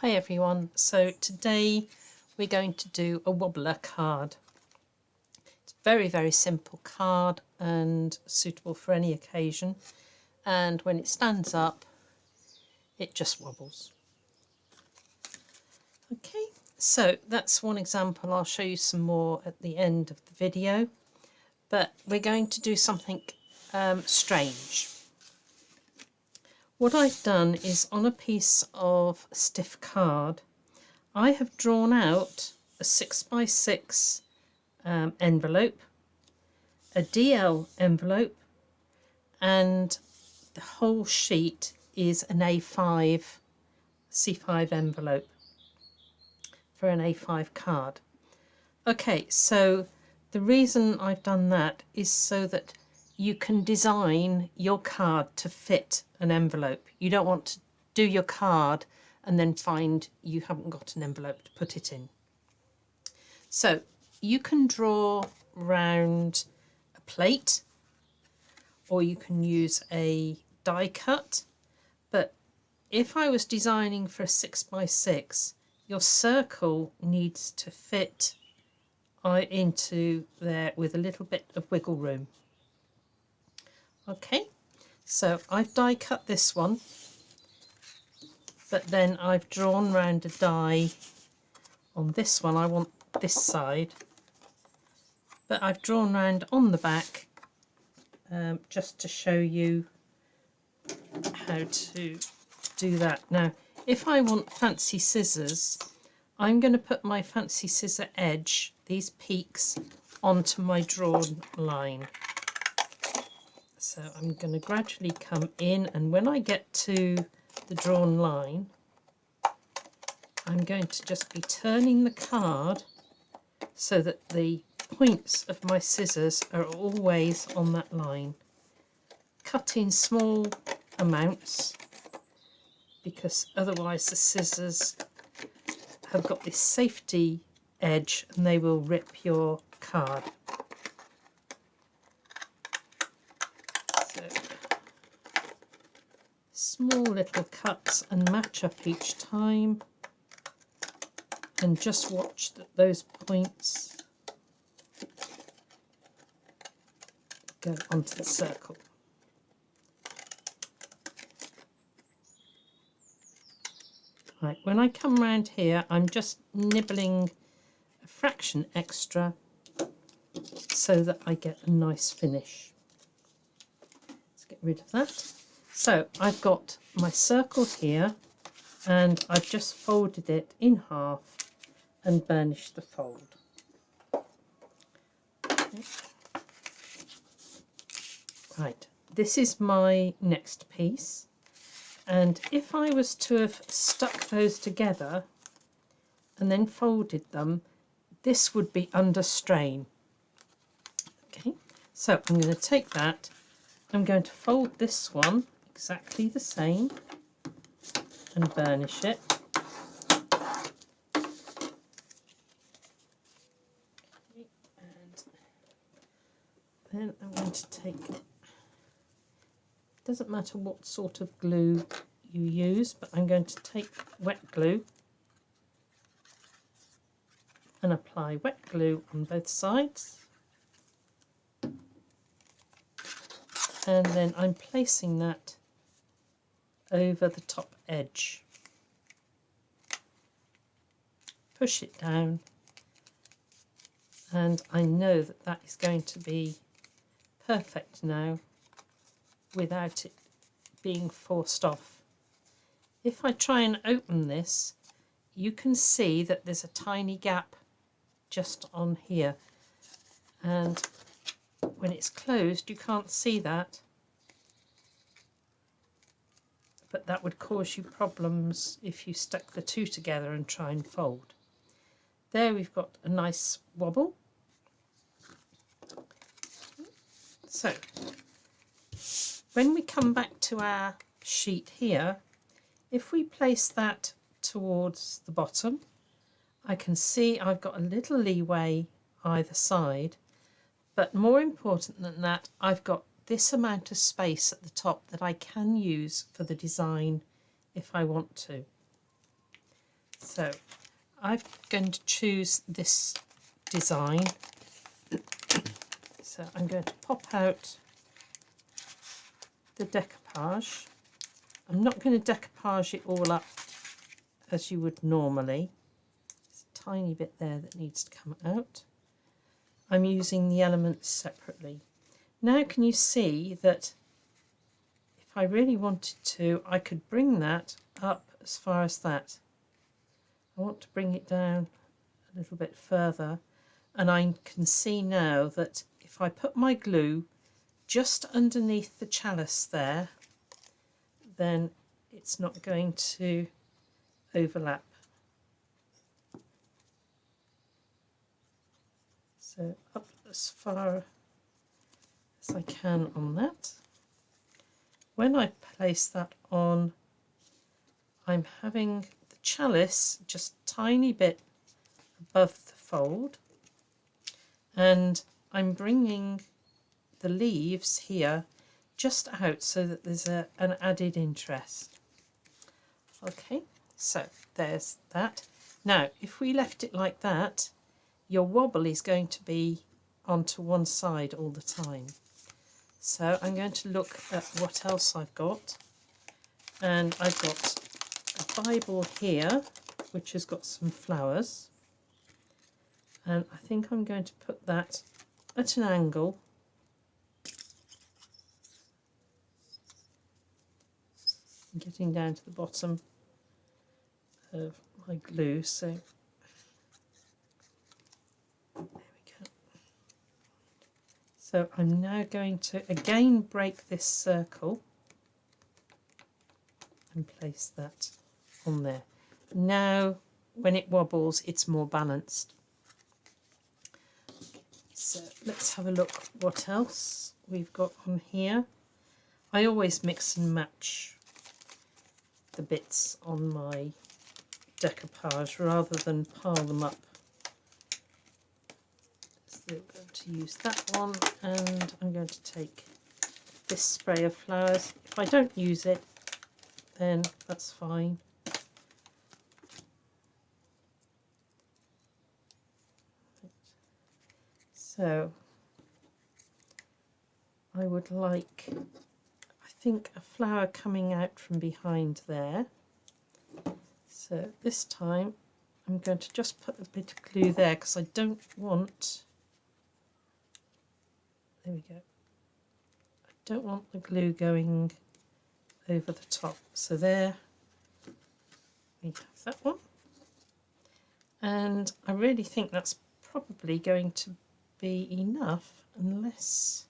Hi everyone, so today we're going to do a wobbler card. It's a very simple card and suitable for any occasion, and when it stands up it just wobbles. Okay, so that's one example. I'll show you some more at the end of the video, but we're going to do something strange. What I've done is, on a piece of stiff card, I have drawn out a 6x6 envelope, a DL envelope, and the whole sheet is an A5 C5 envelope for an A5 card. Okay, so the reason I've done that is so that you can design your card to fit an envelope. You don't want to do your card and then find you haven't got an envelope to put it in. So you can draw round a plate, or you can use a die cut, but if I was designing for a 6x6, your circle needs to fit into there with a little bit of wiggle room. Okay, so I've die cut this one, but then I've drawn round a die on this one. I want this side, but I've drawn round on the back just to show you how to do that. Now, if I want fancy scissors, I'm going to put my fancy scissor edge, these peaks, onto my drawn line. So I'm going to gradually come in, and when I get to the drawn line, I'm going to just be turning the card so that the points of my scissors are always on that line. Cut in small amounts, because otherwise the scissors have got this safety edge and they will rip your card. So small little cuts and match up each time, and just watch those points go onto the circle. Right, when I come round here, I'm just nibbling a fraction extra so that I get a nice finish. Let's get rid of that. So I've got my circle here, and I've just folded it in half and burnished the fold. Okay. Right, this is my next piece. And if I was to have stuck those together and then folded them, this would be under strain. Okay, so I'm going to take that, I'm going to fold this one exactly the same and burnish it. Okay, and then I'm going to take, doesn't matter what sort of glue you use, but I'm going to take wet glue and apply wet glue on both sides, and then I'm placing that over the top edge. Push it down, and I know that that is going to be perfect now without it being forced off. If I try and open this, you can see that there's a tiny gap just on here, and when it's closed you can't see that, but that would cause you problems if you stuck the two together and try and fold. There we've got a nice wobble. So when we come back to our sheet here, if we place that towards the bottom, I can see I've got a little leeway either side, but more important than that, I've got this amount of space at the top that I can use for the design if I want to. So I'm going to choose this design. So I'm going to pop out the decoupage. I'm not going to decoupage it all up as you would normally. There's a tiny bit there that needs to come out. I'm using the elements separately. Now can you see that if I really wanted to, I could bring that up as far as that. I want to bring it down a little bit further, and I can see now that if I put my glue just underneath the chalice there, then it's not going to overlap. So up as far as I can on that. When I place that on, I'm having the chalice just a tiny bit above the fold, and I'm bringing the leaves here just out so that there's an added interest. Okay, so there's that. Now if we left it like that, your wobble is going to be onto one side all the time. So I'm going to look at what else I've got, and I've got a Bible here which has got some flowers, and I think I'm going to put that at an angle. I'm getting down to the bottom of my glue, so there we go. So I'm now going to again break this circle and place that on there. Now when it wobbles, it's more balanced. So let's have a look what else we've got on here. I always mix and match the bits on my decoupage rather than pile them up. So I'm going to use that one, and I'm going to take this spray of flowers. If I don't use it, then that's fine. So I would like, I think, a flower coming out from behind there. So this time I'm going to just put a bit of glue there because I don't want, there we go, I don't want the glue going over the top. So there we have that one, and I really think that's probably going to be enough, unless,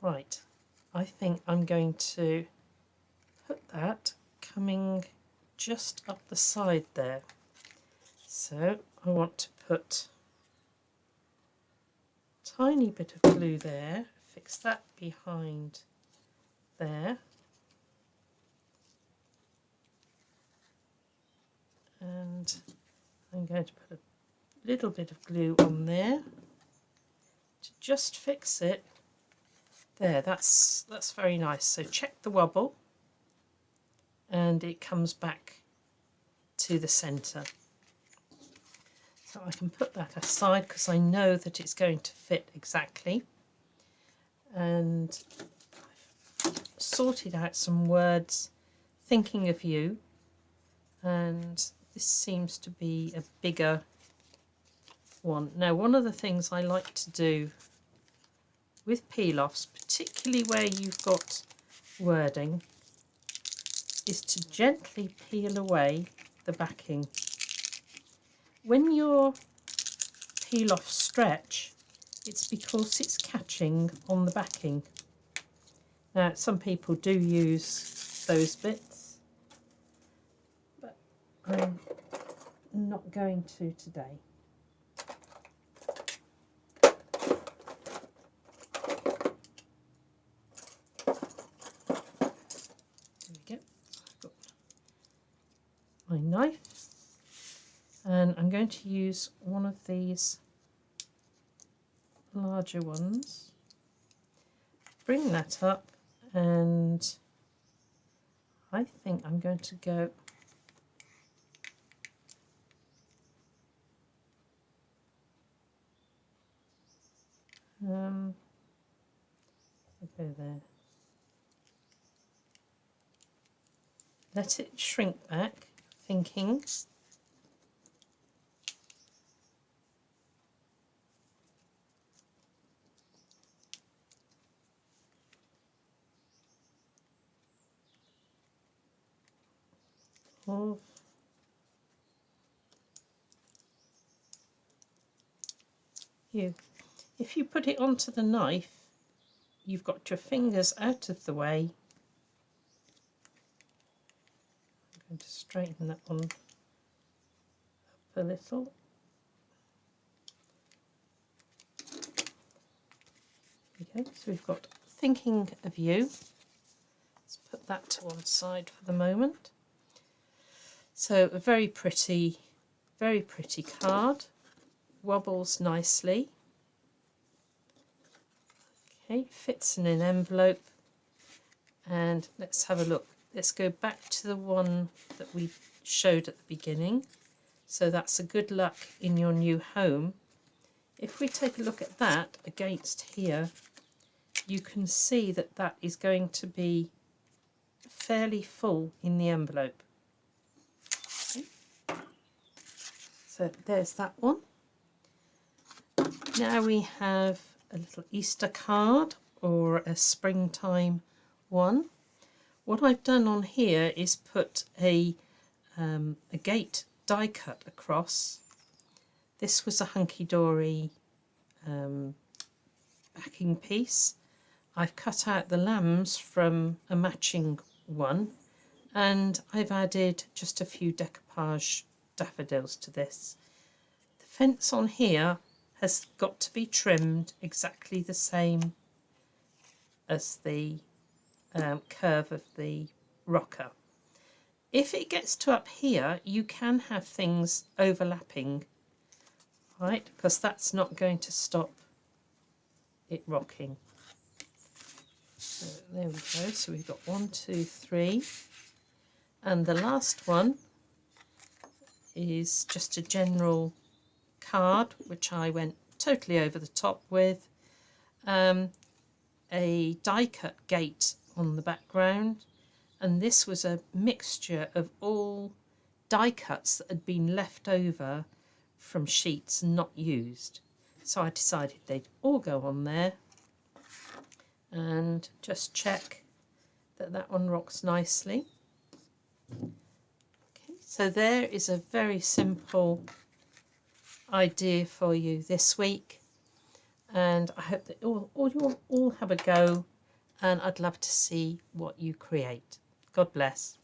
right, I think I'm going to put that coming just up the side there. So I want to put a tiny bit of glue there, fix that behind there, and I'm going to put a little bit of glue on there to just fix it. There, that's very nice. So check the wobble, and it comes back to the centre. So I can put that aside because I know that it's going to fit exactly. And I've sorted out some words thinking of you, and this seems to be a bigger one. Now, one of the things I like to do with peel-offs, particularly where you've got wording, is to gently peel away the backing. When your peel-offs stretch, it's because it's catching on the backing. Now, some people do use those bits, but I'm not going to today. There we go. I've got my knife, and I'm going to use one of these larger ones. Bring that up, and I think I'm going to go I'll go there. Let it shrink back, thinking. Of you. If you put it onto the knife, you've got your fingers out of the way. I'm going to straighten that one up a little. Okay, so we've got thinking of you. Let's put that to one side for the moment. So a very pretty card. Wobbles nicely. Okay, fits in an envelope. And let's have a look. Let's go back to the one that we showed at the beginning. So that's a good luck in your new home. If we take a look at that against here, you can see that that is going to be fairly full in the envelope. Okay. So there's that one. Now we have a little Easter card or a springtime one. What I've done on here is put a gate die cut across. This was a hunky-dory backing piece. I've cut out the lambs from a matching one, and I've added just a few decoupage daffodils to this. The fence on here has got to be trimmed exactly the same as the curve of the rocker. If it gets to up here, you can have things overlapping, right? Because that's not going to stop it rocking. So there we go. So we've got 1, 2, 3. And the last one is just a general card, which I went totally over the top with. A die cut gate on the background, and this was a mixture of all die cuts that had been left over from sheets not used. So I decided they'd all go on there, and just check that that one rocks nicely. Okay, so there is a very simple idea for you this week, and I hope that you all have a go, and I'd love to see what you create. God bless.